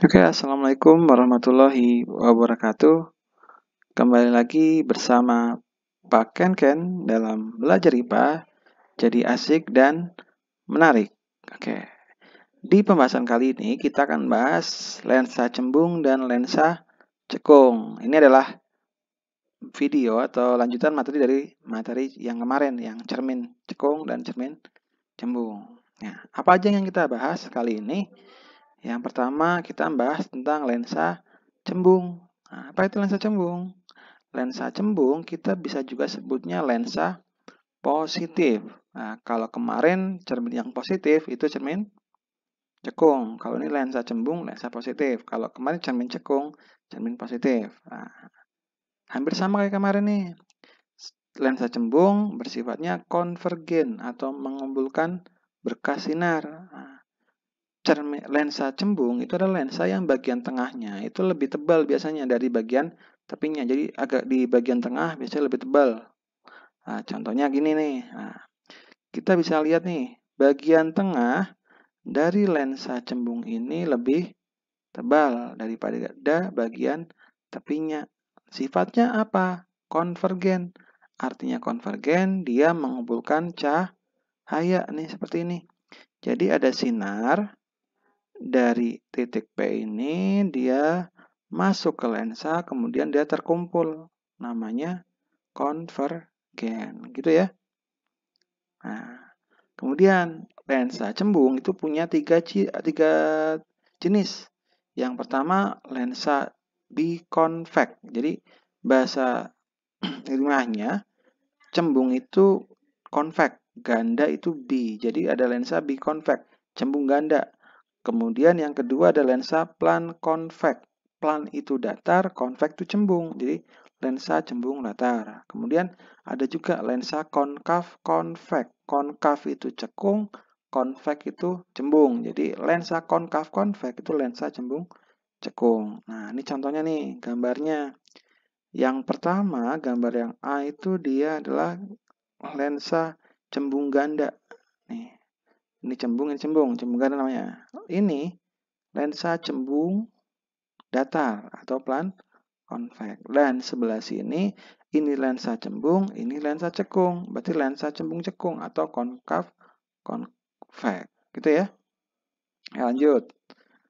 Oke, assalamualaikum warahmatullahi wabarakatuh. Kembali lagi bersama Pak Ken dalam belajar IPA jadi asik dan menarik. Oke, di pembahasan kali ini kita akan bahas lensa cembung dan lensa cekung. Ini adalah video atau lanjutan materi dari materi yang kemarin, yang cermin cekung dan cermin cembung. Nah, apa aja yang kita bahas kali ini? Yang pertama kita bahas tentang lensa cembung. Nah, apa itu lensa cembung? Lensa cembung kita bisa juga sebutnya lensa positif. Nah, kalau kemarin cermin yang positif itu cermin cekung. Kalau ini lensa cembung, lensa positif. Kalau kemarin cermin cekung, cermin positif. Nah, hampir sama kayak kemarin nih. Lensa cembung bersifatnya konvergen atau mengumpulkan berkas sinar. Nah, lensa cembung itu adalah lensa yang bagian tengahnya itu lebih tebal biasanya dari bagian tepinya. Jadi agak di bagian tengah biasanya lebih tebal. Nah, contohnya gini nih. Nah, kita bisa lihat nih, bagian tengah dari lensa cembung ini lebih tebal daripada bagian tepinya. Sifatnya apa? Konvergen. Artinya konvergen, dia mengumpulkan cahaya nih seperti ini. Jadi ada sinar dari titik P ini dia masuk ke lensa, kemudian dia terkumpul. Namanya konvergen, gitu ya. Nah, kemudian lensa cembung itu punya tiga jenis. Yang pertama lensa biconvex. Jadi bahasa ilmiahnya cembung itu convex, ganda itu bi. Jadi ada lensa biconvex, cembung ganda. Kemudian yang kedua ada lensa plan convex. Plan itu datar, convex itu cembung. Jadi lensa cembung datar. Kemudian ada juga lensa konkav convex. Konkav itu cekung, convex itu cembung. Jadi lensa konkav convex itu lensa cembung cekung. Nah, ini contohnya nih gambarnya. Yang pertama, gambar yang A itu dia adalah lensa cembung ganda. Nih, ini cembung ganda namanya. Ini lensa cembung datar atau plan convex. Dan sebelah sini ini lensa cembung, ini lensa cekung. Berarti lensa cembung cekung atau konkav convex. Gitu ya. Lanjut.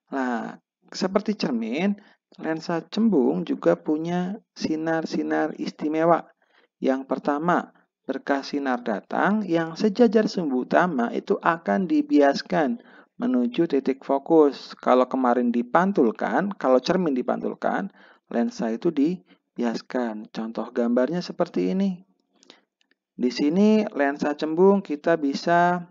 Nah, seperti cermin, lensa cembung juga punya sinar-sinar istimewa. Yang pertama, berkas sinar datang yang sejajar sumbu utama itu akan dibiaskan menuju titik fokus. Kalau kemarin dipantulkan, kalau cermin dipantulkan, lensa itu dibiaskan. Contoh gambarnya seperti ini. Di sini lensa cembung kita bisa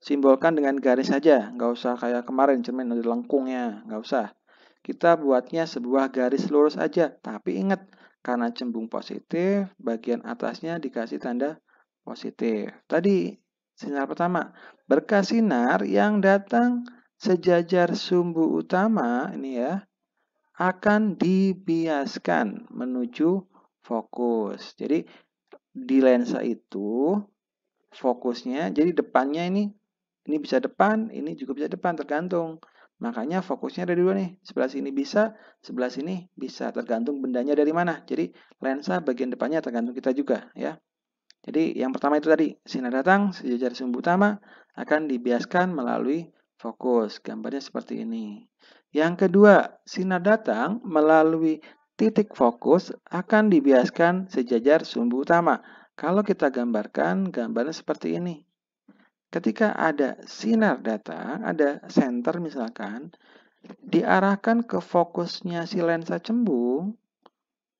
simbolkan dengan garis saja. Nggak usah kayak kemarin cermin ada lengkungnya, nggak usah. Kita buatnya sebuah garis lurus aja. Tapi ingat, karena cembung positif, bagian atasnya dikasih tanda positif. Tadi, sinar pertama. Berkas sinar yang datang sejajar sumbu utama, ini ya, akan dibiaskan menuju fokus. Jadi, di lensa itu, fokusnya, jadi depannya ini bisa depan, ini juga bisa depan, tergantung. Makanya fokusnya ada dua nih. Sebelah sini bisa, sebelah sini bisa. Tergantung bendanya dari mana. Jadi lensa bagian depannya tergantung kita juga ya. Jadi yang pertama itu tadi, sinar datang sejajar sumbu utama akan dibiaskan melalui fokus. Gambarnya seperti ini. Yang kedua, sinar datang melalui titik fokus akan dibiaskan sejajar sumbu utama. Kalau kita gambarkan, gambarnya seperti ini. Ketika ada sinar datang, ada senter misalkan, diarahkan ke fokusnya si lensa cembung.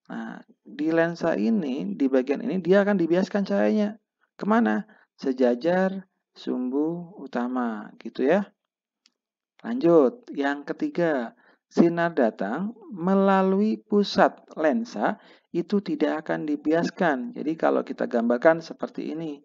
Nah, di lensa ini, di bagian ini, dia akan dibiaskan cahayanya. Kemana? Sejajar sumbu utama, gitu ya. Lanjut, yang ketiga, sinar datang melalui pusat lensa itu tidak akan dibiaskan. Jadi kalau kita gambarkan seperti ini.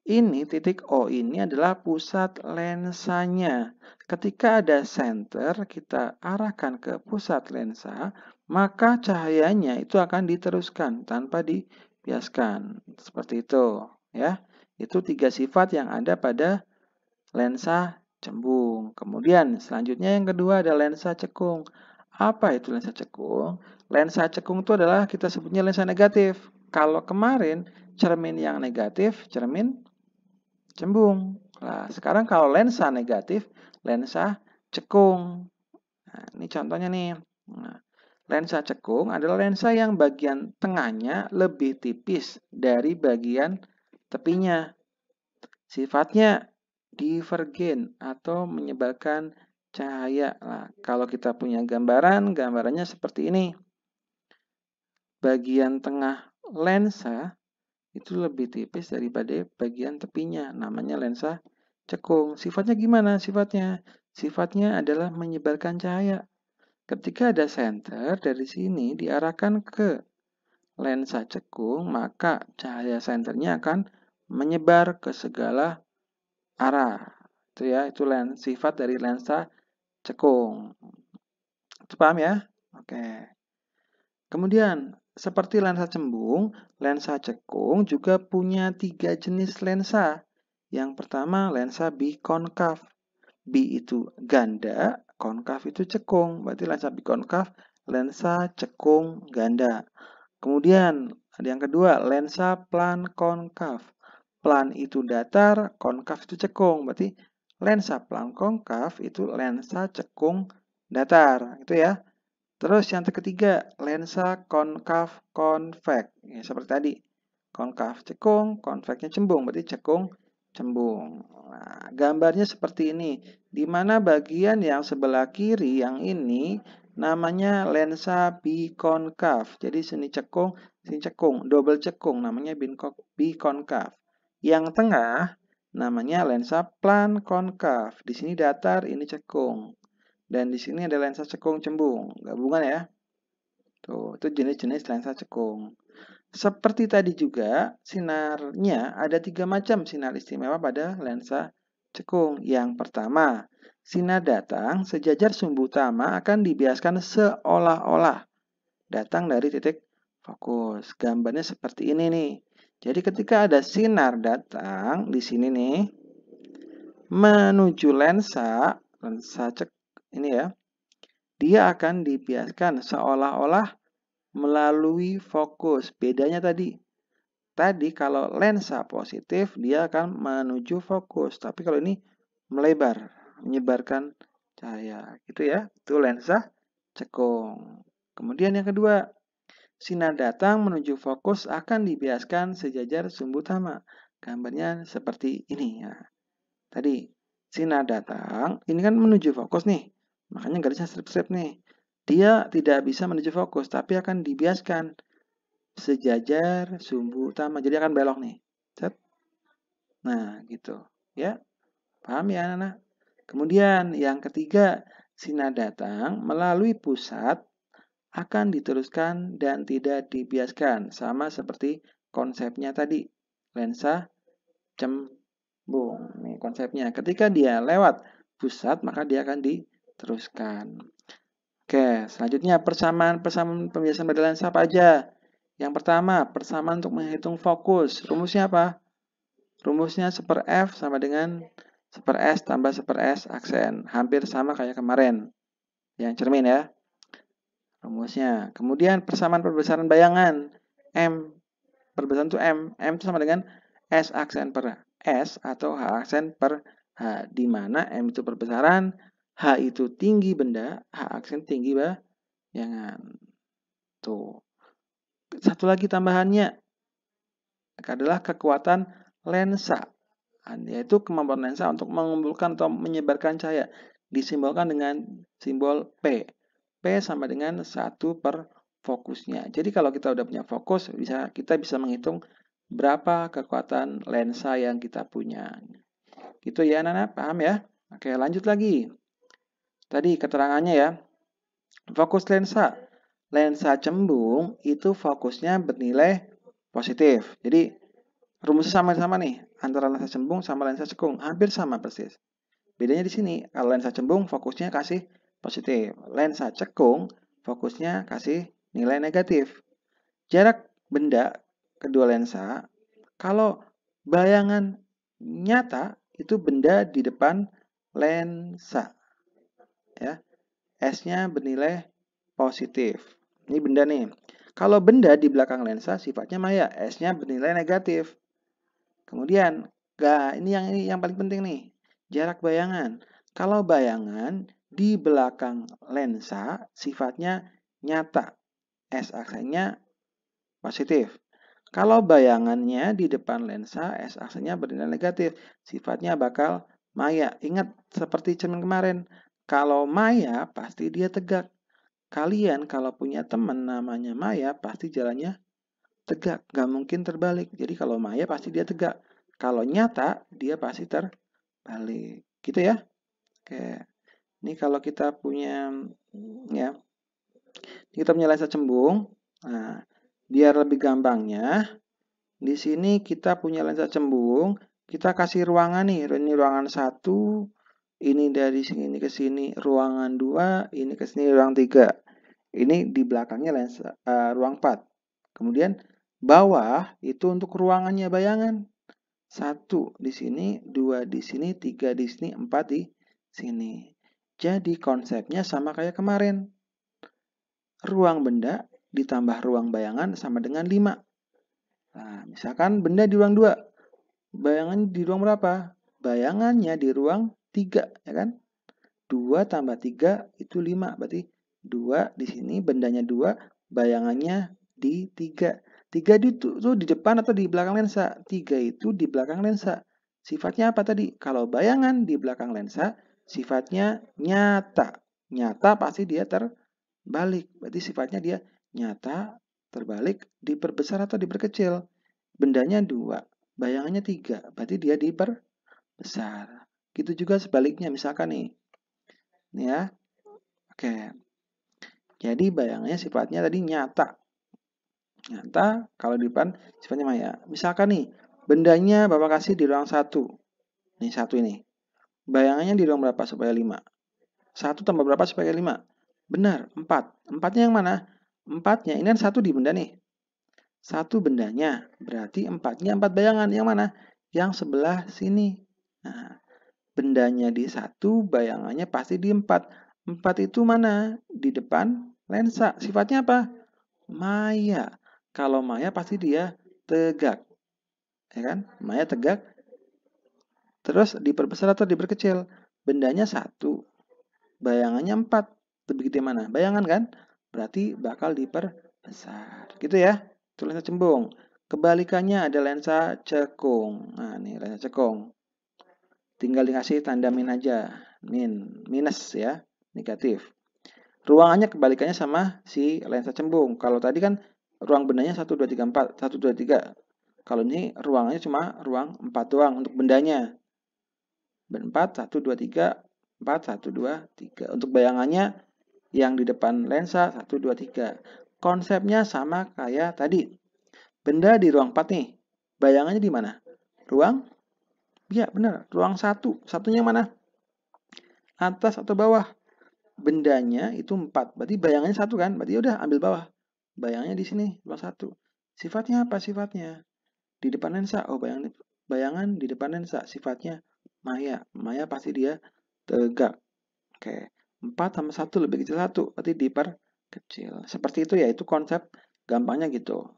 Ini titik O ini adalah pusat lensanya. Ketika ada center, kita arahkan ke pusat lensa, maka cahayanya itu akan diteruskan tanpa dibiaskan. Seperti itu, ya. Itu tiga sifat yang ada pada lensa cembung. Kemudian selanjutnya yang kedua ada lensa cekung. Apa itu lensa cekung? Lensa cekung itu adalah kita sebutnya lensa negatif. Kalau kemarin cermin yang negatif, cermin cembung. Nah, sekarang kalau lensa negatif, lensa cekung. Nah, ini contohnya nih. Nah, lensa cekung adalah lensa yang bagian tengahnya lebih tipis dari bagian tepinya. Sifatnya divergen atau menyebarkan cahaya. Nah, kalau kita punya gambarannya seperti ini. Bagian tengah lensa itu lebih tipis daripada bagian tepinya. Namanya lensa cekung. Sifatnya gimana? Sifatnya adalah menyebarkan cahaya. Ketika ada senter dari sini diarahkan ke lensa cekung, maka cahaya senternya akan menyebar ke segala arah. Itu sifat dari lensa cekung. Itu paham ya? Oke. Kemudian, seperti lensa cembung, lensa cekung juga punya 3 jenis lensa. Yang pertama, lensa bikonkav. Bi itu ganda, konkav itu cekung. Berarti lensa bikonkav, lensa cekung ganda. Kemudian, ada yang kedua, lensa plan konkav. Plan itu datar, konkav itu cekung. Berarti lensa plan konkav itu lensa cekung datar. Itu ya. Terus yang ketiga, lensa konkav konvek. Ya, seperti tadi. Konkav cekung, konveknya cembung. Berarti cekung cembung. Nah, gambarnya seperti ini. Di mana bagian yang sebelah kiri yang ini namanya lensa bikonkav. Jadi sini cekung, double cekung namanya bikonkav. Yang tengah namanya lensa plan konkav. Di sini datar, ini cekung. Dan di sini ada lensa cekung cembung. Gabungan ya. Tuh, itu jenis-jenis lensa cekung. Seperti tadi juga, sinarnya ada 3 macam sinar istimewa pada lensa cekung. Yang pertama, sinar datang sejajar sumbu utama akan dibiaskan seolah-olah datang dari titik fokus. Gambarnya seperti ini nih. Jadi ketika ada sinar datang di sini nih, menuju lensa ini ya, dia akan dibiaskan seolah-olah melalui fokus. Bedanya tadi kalau lensa positif dia akan menuju fokus, tapi kalau ini melebar, menyebarkan cahaya. Gitu ya, itu lensa cekung. Kemudian yang kedua, sinar datang menuju fokus akan dibiaskan sejajar sumbu utama. Gambarnya seperti ini ya. Tadi sinar datang, ini kan menuju fokus nih. Makanya garisnya strip-strip nih. Dia tidak bisa menuju fokus, tapi akan dibiaskan sejajar sumbu utama. Jadi akan belok nih. Set. Nah, gitu. Ya, paham ya anak-anak? Kemudian yang ketiga, sinar datang melalui pusat akan diteruskan dan tidak dibiaskan. Sama seperti konsepnya tadi. Lensa cembung. Nih konsepnya. Ketika dia lewat pusat, maka dia akan diteruskan. Oke, selanjutnya persamaan pembiasan pada lensa apa aja? Yang pertama, persamaan untuk menghitung fokus. Rumusnya apa? Rumusnya 1/F sama dengan 1/S tambah 1/S aksen. Hampir sama kayak kemarin. Yang cermin ya. Rumusnya. Kemudian persamaan perbesaran bayangan. M. Perbesaran itu M. M itu sama dengan S aksen per S atau H aksen per H. Di mana M itu perbesaran, H itu tinggi benda, H aksen tinggi bayangan. Tuh. Satu lagi tambahannya adalah kekuatan lensa, yaitu kemampuan lensa untuk mengumpulkan atau menyebarkan cahaya. Disimbolkan dengan simbol P. P sama dengan 1 per fokusnya. Jadi kalau kita udah punya fokus, kita bisa menghitung berapa kekuatan lensa yang kita punya. Gitu ya anak-anak, paham ya? Oke, lanjut lagi. Tadi keterangannya ya. Fokus lensa. Lensa cembung itu fokusnya bernilai positif. Jadi rumusnya sama-sama nih. Antara lensa cembung sama lensa cekung. Hampir sama persis. Bedanya di sini. Kalau lensa cembung fokusnya kasih positif. Lensa cekung fokusnya kasih nilai negatif. Jarak benda kedua lensa. Kalau bayangan nyata itu benda di depan lensa. Ya, S-nya bernilai positif. Ini benda nih. Kalau benda di belakang lensa sifatnya maya, S-nya bernilai negatif. Kemudian, ini yang paling penting nih, jarak bayangan. Kalau bayangan di belakang lensa sifatnya nyata, S-aksenya positif. Kalau bayangannya di depan lensa, S-aksenya bernilai negatif, sifatnya bakal maya. Ingat seperti cermin kemarin, kalau maya pasti dia tegak. Kalian kalau punya teman namanya Maya pasti jalannya tegak, gak mungkin terbalik. Jadi kalau maya pasti dia tegak. Kalau nyata dia pasti terbalik. Gitu ya. Oke. Ini kalau kita punya lensa cembung. Nah, biar lebih gampangnya, di sini kita punya lensa cembung. Kita kasih ruangan nih. Ini ruangan 1. Ini dari sini ke sini ruangan 2. Ini ke sini ruang 3. Ini di belakangnya lensa ruang 4. Kemudian bawah itu untuk ruangannya bayangan. 1 di sini, 2 di sini, 3 di sini, 4 di sini. Jadi konsepnya sama kayak kemarin. Ruang benda ditambah ruang bayangan sama dengan 5. Nah, misalkan benda di ruang 2. Bayangan di ruang berapa? Bayangannya di ruang 3, ya kan? 2 tambah 3 itu 5. Berarti 2 di sini, bendanya 2, bayangannya di 3. 3 itu di depan atau di belakang lensa? 3 itu di belakang lensa. Sifatnya apa tadi? Kalau bayangan di belakang lensa, sifatnya nyata. Nyata pasti dia terbalik. Berarti sifatnya dia nyata, terbalik, diperbesar atau diperkecil. Bendanya 2, bayangannya 3. Berarti dia diperbesar. Gitu juga sebaliknya. Misalkan nih. Ini ya. Oke. Jadi bayangannya sifatnya tadi nyata. Nyata kalau di depan sifatnya maya. Misalkan nih, bendanya Bapak kasih di ruang 1. Nih 1 ini. Bayangannya di ruang berapa supaya 5? 1 tambah berapa supaya 5? Benar, 4. 4-nya yang mana? 4-nya, ini kan 1 di benda nih. 1 bendanya, berarti 4-nya 4 bayangan. Yang mana? Yang sebelah sini. Nah, bendanya di 1, bayangannya pasti di 4. 4 itu mana? Di depan lensa. Sifatnya apa? Maya. Kalau maya pasti dia tegak. Ya kan? Maya tegak. Terus diperbesar atau diperkecil? Bendanya 1. Bayangannya 4. Lebih gede mana? Bayangan kan? Berarti bakal diperbesar. Gitu ya. Itu lensa cembung. Kebalikannya ada lensa cekung. Nah, ini lensa cekung. Tinggal dikasih tanda min aja. Minus ya. Negatif. Ruangannya kebalikannya sama si lensa cembung. Kalau tadi kan ruang bendanya 1, 2, 3, 4. 1, 2, 3. Kalau ini ruangannya cuma ruang 4 doang untuk bendanya. 4, 1, 2, 3. 4, 1, 2, 3. Untuk bayangannya yang di depan lensa 1, 2, 3. Konsepnya sama kayak tadi. Benda di ruang 4 nih. Bayangannya di mana? Ruang? Ya benar. Ruang 1. Satunya mana? Atas atau bawah? Bendanya itu 4. Berarti bayangannya 1 kan? Berarti udah ambil bawah. Bayangannya di sini, ruang 1. Sifatnya apa sifatnya? Di depan lensa. Oh, bayangan di depan lensa. Sifatnya maya. Maya pasti dia tegak. Oke. 4 sama 1 lebih kecil 1. Berarti diperkecil. Seperti itu ya. Itu konsep gampangnya gitu.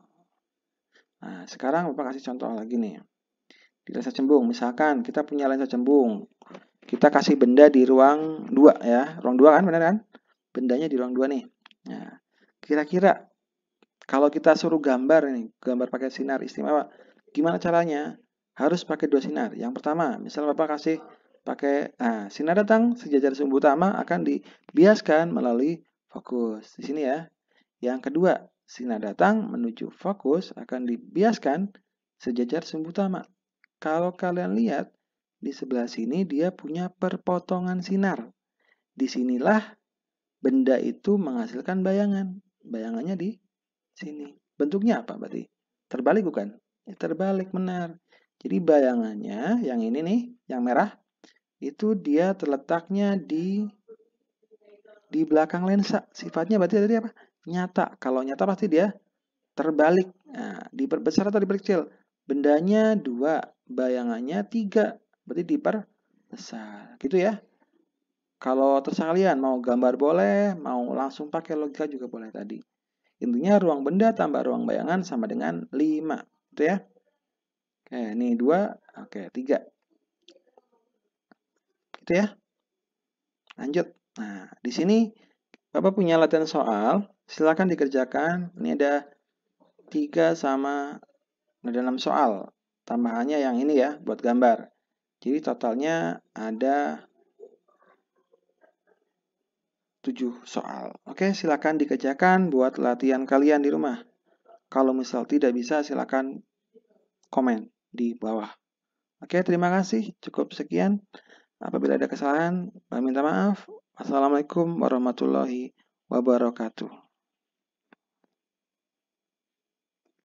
Nah, sekarang Bapak kasih contoh lagi nih. Di lensa cembung. Misalkan kita punya lensa cembung. Kita kasih benda di ruang 2 ya. Ruang 2 kan benar kan? Bendanya di ruang 2 nih. Nah, kira-kira kalau kita suruh gambar nih, gambar pakai sinar istimewa, gimana caranya? Harus pakai 2 sinar. Yang pertama, misal Bapak kasih pakai sinar datang sejajar sumbu utama akan dibiaskan melalui fokus. Di sini ya. Yang kedua, sinar datang menuju fokus akan dibiaskan sejajar sumbu utama. Kalau kalian lihat, di sebelah sini dia punya perpotongan sinar. Disinilah benda itu menghasilkan bayangan. Bayangannya di sini. Bentuknya apa berarti? Terbalik bukan? Ya, terbalik, benar. Jadi bayangannya, yang ini nih, yang merah, itu dia terletaknya di belakang lensa. Sifatnya berarti tadi apa? Nyata. Kalau nyata pasti dia terbalik. Nah, diperbesar atau diperkecil? Bendanya 2, bayangannya 3. Berarti diperbesar. Gitu ya. Kalau terserah kalian, mau gambar boleh, mau langsung pakai logika juga boleh tadi. Intinya ruang benda tambah ruang bayangan sama dengan 5. Gitu ya. Oke, ini 2. Oke, 3. Gitu ya. Lanjut. Nah, di sini Bapak punya latihan soal. Silakan dikerjakan. Ini ada 3 sama ada 6 soal. Tambahannya yang ini ya, buat gambar. Jadi totalnya ada 7 soal. Oke, silakan dikerjakan buat latihan kalian di rumah. Kalau misal tidak bisa, silakan komen di bawah. Oke, terima kasih. Cukup sekian. Apabila ada kesalahan, minta maaf. Assalamualaikum warahmatullahi wabarakatuh.